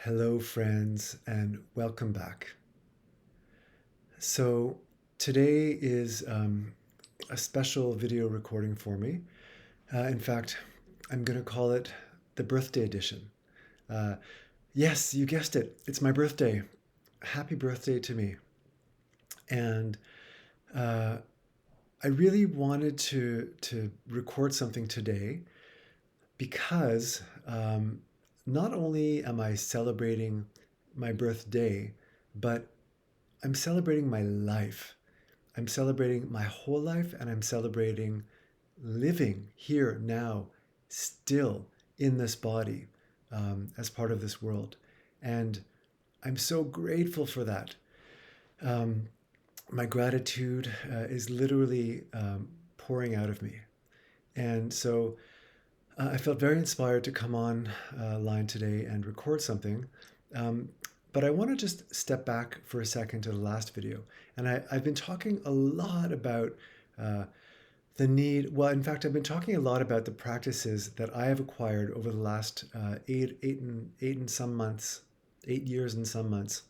Hello, friends, and welcome back. So, today is a special video recording for me. In fact, I'm going to call it the birthday edition. Uh, yes, you guessed it, it's my birthday. Happy birthday to me. And uh, I really wanted to record something today because not only am I celebrating my birthday, but I'm celebrating my life. I'm celebrating my whole life, and I'm celebrating living here now, still in this body, as part of this world. And I'm so grateful for that. Um, my gratitude is literally pouring out of me. And so I felt very inspired to come on line today and record something. Um, but I want to just step back for a second to the last video. And I've been talking a lot about uh, the need. Well, in fact, I've been talking a lot about the practices that I have acquired over the last 8 years and some months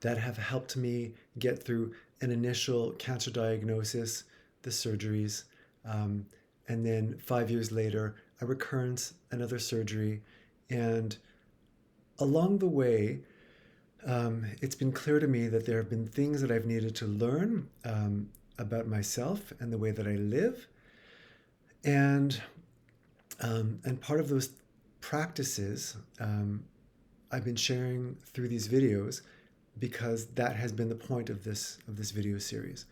that have helped me get through an initial cancer diagnosis, the surgeries, um, and then 5 years later, a recurrence, another surgery. And along the way, it's been clear to me that there have been things that I've needed to learn about myself and the way that I live. And, and part of those practices I've been sharing through these videos because that has been the point of this video series,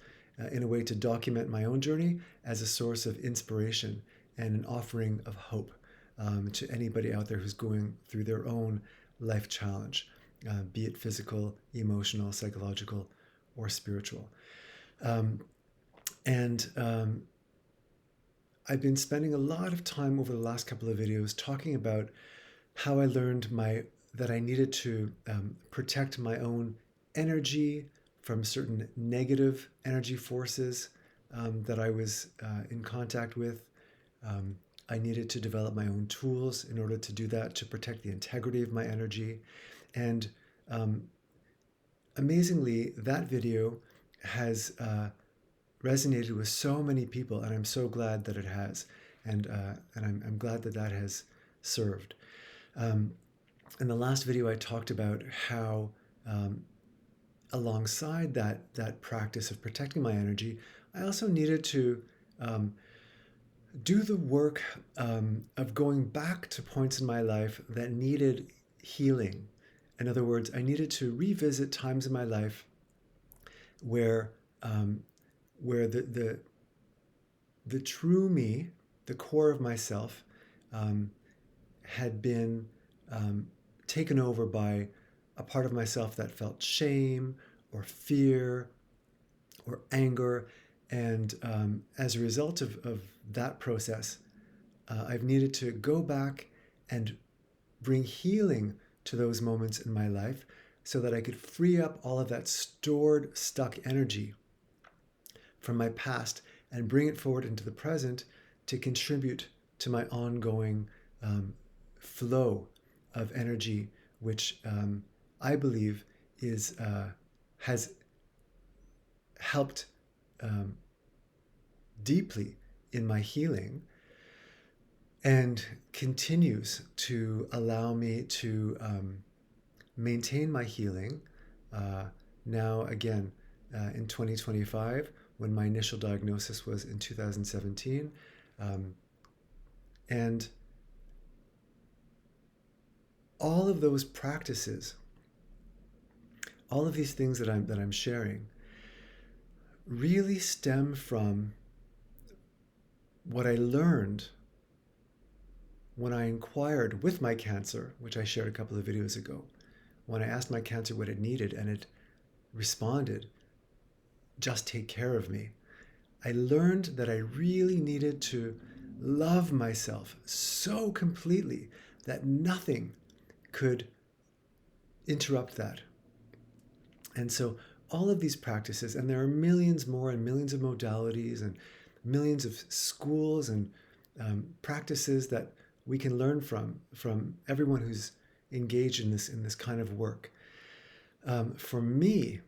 in a way to document my own journey as a source of inspiration and an offering of hope to anybody out there who's going through their own life challenge, be it physical, emotional, psychological, or spiritual. Um, and I've been spending a lot of time over the last couple of videos talking about how I learned that I needed to protect my own energy from certain negative energy forces that I was in contact with. I needed to develop my own tools in order to do that, to protect the integrity of my energy. And um, amazingly, that video has resonated with so many people, and I'm so glad that it has. And I'm glad that that has served. Um, in the last video, I talked about how, alongside that practice of protecting my energy, I also needed to do the work of going back to points in my life that needed healing. In other words, I needed to revisit times in my life where um, where the true me, the core of myself, um, had been um, taken over by a part of myself that felt shame or fear or anger. And as a result of that process, I've needed to go back and bring healing to those moments in my life so that I could free up all of that stored, stuck energy from my past and bring it forward into the present to contribute to my ongoing flow of energy, which I believe has helped um, deeply in my healing and continues to allow me to maintain my healing now again in 2025, when my initial diagnosis was in 2017. And all of those practices, all of these things that I'm sharing really stem from what I learned when I inquired with my cancer, which I shared a couple of videos ago, when I asked my cancer what it needed and it responded, just take care of me. I learned that I really needed to love myself so completely that nothing could interrupt that. And so all of these practices, and there are millions more and millions of modalities and millions of schools and practices that we can learn from everyone who's engage in this kind of work. For me,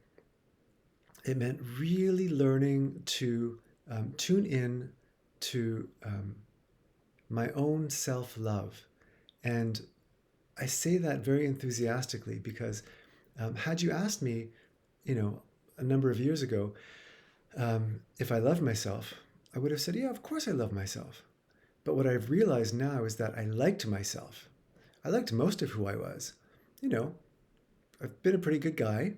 it meant really learning to tune in to my own self-love. And I say that very enthusiastically because had you asked me, a number of years ago, if I loved myself, I would have said, yeah, of course I love myself. But what I've realized now is that I liked myself. I liked most of who I was. I've been a pretty good guy,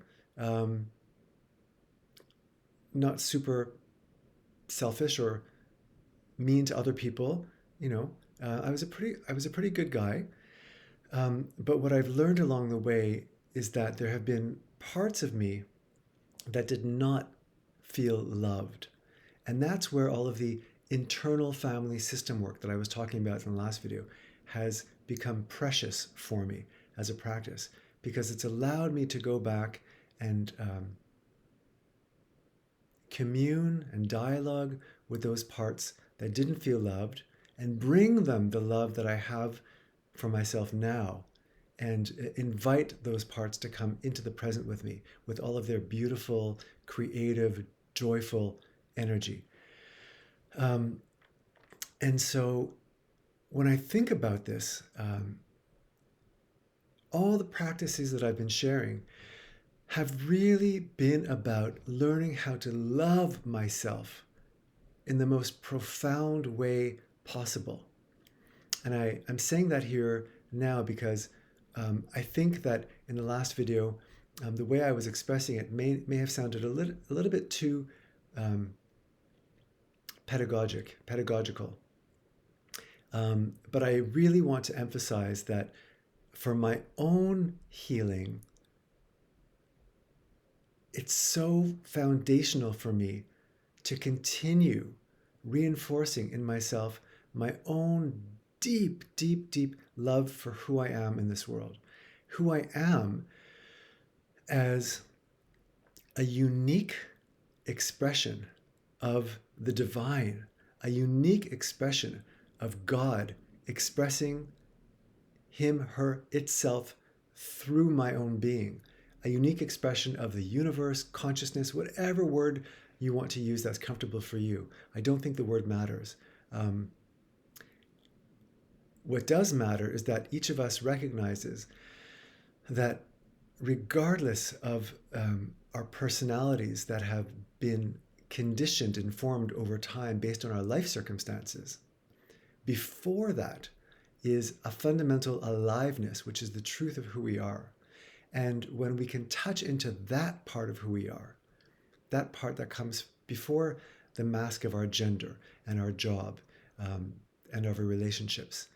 not super selfish or mean to other people. I was a pretty good guy. But what I've learned along the way is that there have been parts of me that did not feel loved. And that's where all of the internal family system work that I was talking about in the last video has become precious for me as a practice, because it's allowed me to go back and commune and dialogue with those parts that didn't feel loved and bring them the love that I have for myself now, and invite those parts to come into the present with me with all of their beautiful, creative, joyful energy. And so when I think about this, all the practices that I've been sharing have really been about learning how to love myself in the most profound way possible. And I'm saying that here now because I think that in the last video, the way I was expressing it may have sounded a little bit too pedagogical. But I really want to emphasize that for my own healing, it's so foundational for me to continue reinforcing in myself my own deep, deep, deep love for who I am in this world, who I am as a unique expression of the divine, a unique expression of God expressing him, her, itself through my own being, a unique expression of the universe, consciousness, whatever word you want to use that's comfortable for you. I don't think the word matters. What does matter is that each of us recognizes that regardless of our personalities that have been conditioned and formed over time based on our life circumstances, before that is a fundamental aliveness, which is the truth of who we are. And when we can touch into that part of who we are, that part that comes before the mask of our gender and our job and of our relationships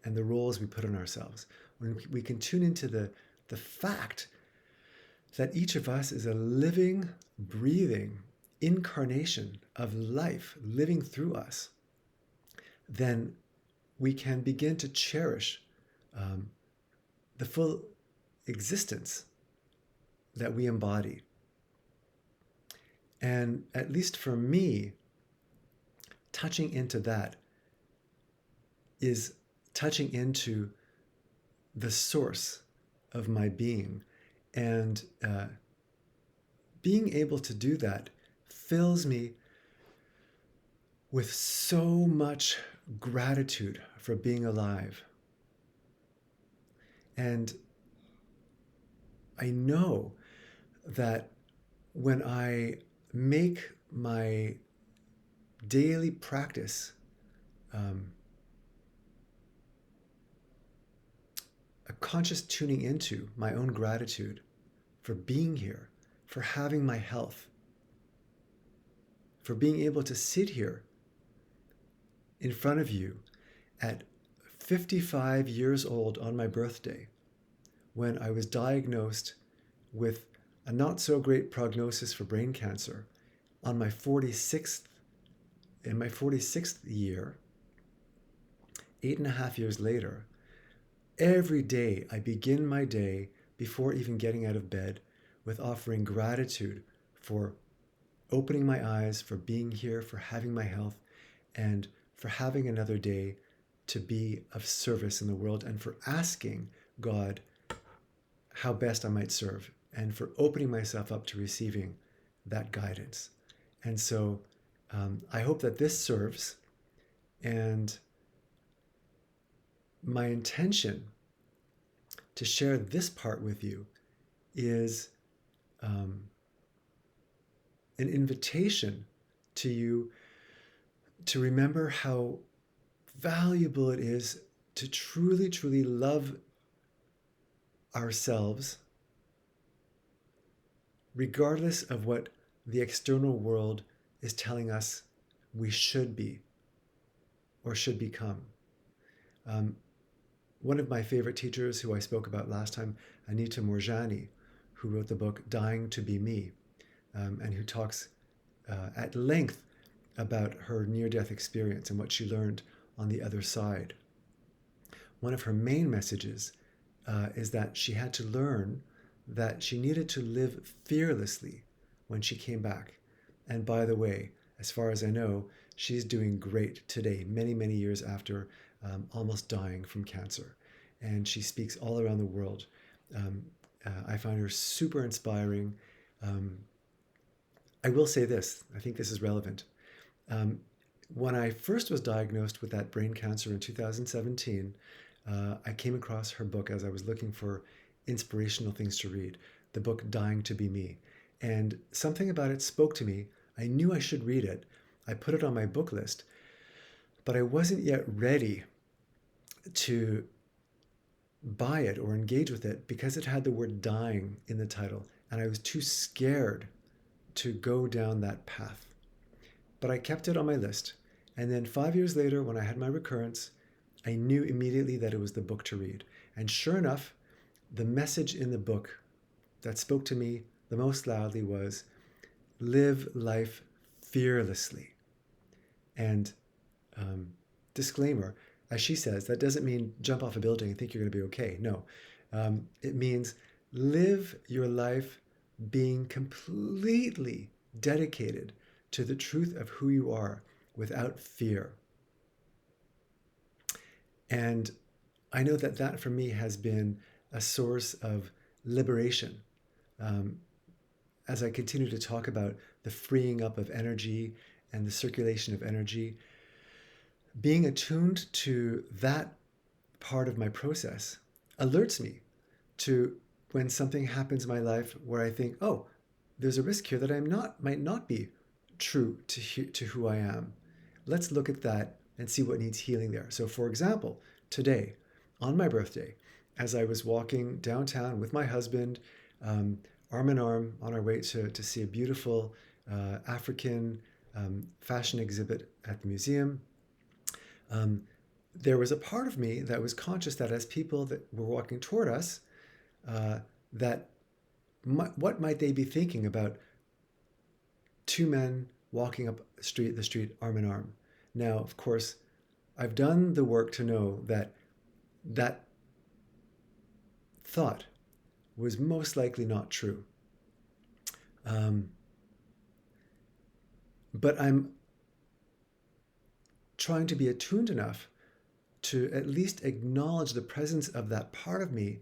and the roles we put on ourselves, when we can tune into the fact that each of us is a living, breathing incarnation of life living through us, then we can begin to cherish the full existence that we embody. And at least for me, touching into that is touching into the source of my being. And being able to do that fills me with so much gratitude for being alive. And I know that when I make my daily practice a conscious tuning into my own gratitude for being here, for having my health, for being able to sit here in front of you at 55 years old on my birthday, when I was diagnosed with a not so great prognosis for brain cancer in my 46th year, 8.5 years later. Every day I begin my day before even getting out of bed with offering gratitude for opening my eyes, for being here, for having my health, and for having another day to be of service in the world, and for asking God how best I might serve, and for opening myself up to receiving that guidance. And so I hope that this serves. And my intention to share this part with you is um, an invitation to you to remember how valuable it is to truly, truly love ourselves, regardless of what the external world is telling us we should be or should become. One of my favorite teachers who I spoke about last time, Anita Moorjani, who wrote the book Dying to Be Me, and who talks at length about her near-death experience and what she learned on the other side. One of her main messages is that she had to learn that she needed to live fearlessly when she came back. And by the way, as far as I know, she's doing great today, many, many years after almost dying from cancer. And she speaks all around the world. I find her super inspiring. I will say this, I think this is relevant. When I first was diagnosed with that brain cancer in 2017, I came across her book as I was looking for inspirational things to read, the book Dying to Be Me. And something about it spoke to me. I knew I should read it. I put it on my book list, but I wasn't yet ready to buy it or engage with it because it had the word dying in the title, and I was too scared to go down that path. But I kept it on my list. And then 5 years later, when I had my recurrence, I knew immediately that it was the book to read. And sure enough, the message in the book that spoke to me the most loudly was, live life fearlessly. And disclaimer, as she says, that doesn't mean jump off a building and think you're going to be okay. No, it means live your life being completely dedicated to the truth of who you are without fear. And I know that that for me has been a source of liberation. As I continue to talk about the freeing up of energy and the circulation of energy, being attuned to that part of my process alerts me to when something happens in my life where I think, oh, there's a risk here that might not be true to who I am. Let's look at that and see what needs healing there. So for example, today, on my birthday, as I was walking downtown with my husband, arm in arm on our way to see a beautiful African fashion exhibit at the museum, there was a part of me that was conscious that as people that were walking toward us, what might they be thinking about two men walking up the street arm in arm? Now, of course, I've done the work to know that that thought was most likely not true. But I'm trying to be attuned enough to at least acknowledge the presence of that part of me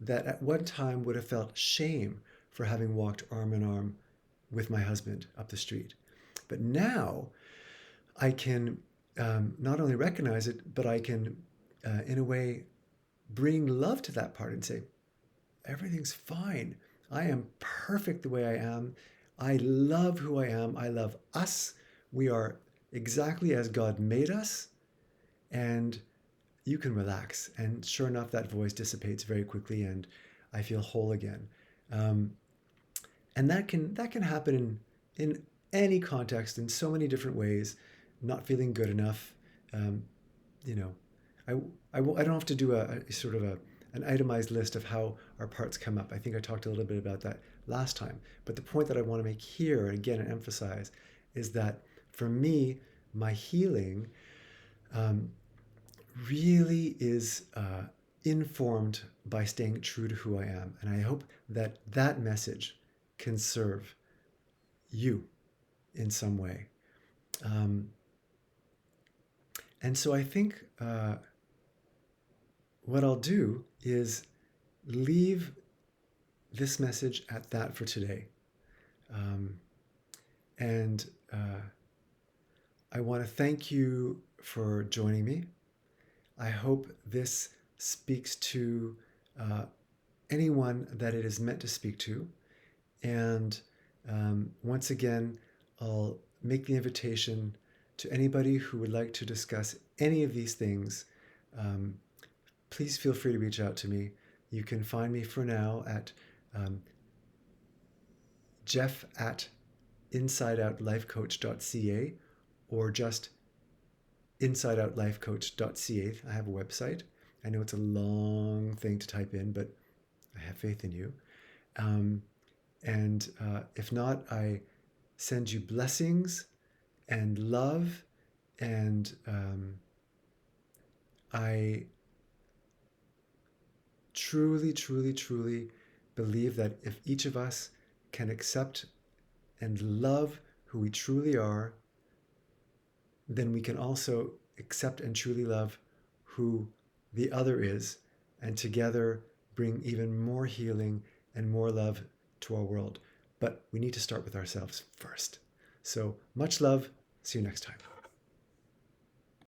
that at one time would have felt shame for having walked arm in arm with my husband up the street. But now I can not only recognize it, but I can, in a way, bring love to that part and say, everything's fine. I am perfect the way I am. I love who I am. I love us. We are exactly as God made us. And you can relax. And sure enough, that voice dissipates very quickly and I feel whole again. And that can happen in any context in so many different ways. Not feeling good enough, I don't have to do a sort of an itemized list of how our parts come up. I think I talked a little bit about that last time. But the point that I want to make here, and again, and emphasize, is that for me, my healing really is informed by staying true to who I am. And I hope that that message can serve you in some way. And so I think what I'll do is leave this message at that for today. And I want to thank you for joining me. I hope this speaks to anyone that it is meant to speak to. And once again, I'll make the invitation to anybody who would like to discuss any of these things. Please feel free to reach out to me. You can find me for now at jeff@insideoutlifecoach.ca or just insideoutlifecoach.ca. I have a website. I know it's a long thing to type in, but I have faith in you. And if not, I send you blessings and love, and I truly, truly, truly believe that if each of us can accept and love who we truly are, then we can also accept and truly love who the other is, and together bring even more healing and more love to our world. But we need to start with ourselves first. So much love. See you next time.